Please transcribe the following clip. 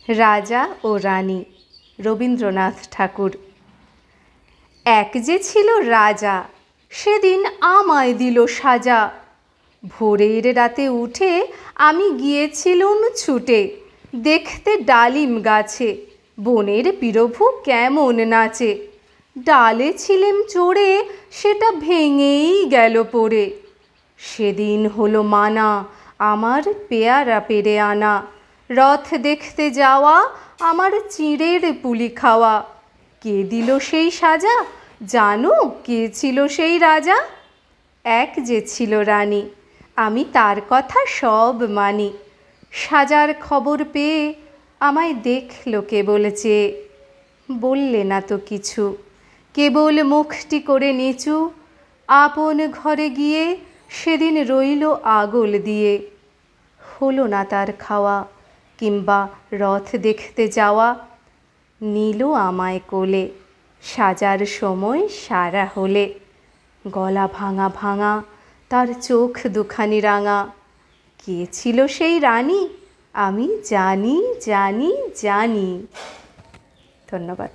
রাজা ও রানী, রবীন্দ্রনাথ ঠাকুর। এক যে ছিল রাজা, সেদিন আমায় দিল সাজা। ভোরের রাতে উঠে আমি গিয়েছিলুম ছুটে, দেখতে ডালিম গাছে বনের পিরভু কেমন নাচে। ডালে ছিলেম চড়ে, সেটা ভেঙেই গেল পড়ে। সেদিন হলো মানা আমার পেয়ারা পেড়ে আনা, রথ দেখতে যাওয়া আমার চিঁড়ের পুলি খাওয়া। কে দিল সেই সাজা, জানো কে ছিল সেই রাজা? এক যে ছিল রানী, আমি তার কথা সব মানি। সাজার খবর পেয়ে আমায় দেখলো কেবল চেয়ে, বললে না তো কিছু, কেবল মুখটি করে নিচু। আপন ঘরে গিয়ে সেদিন রইল আগল দিয়ে। হলো না তার খাওয়া কিংবা রথ দেখতে যাওয়া। নিল আমায় কোলে সাজার সময় সারা হলে। গলা ভাঙা ভাঙা, তার চোখ দুখানি রাঙা। কে ছিল সেই রানী, আমি জানি জানি জানি। ধন্যবাদ।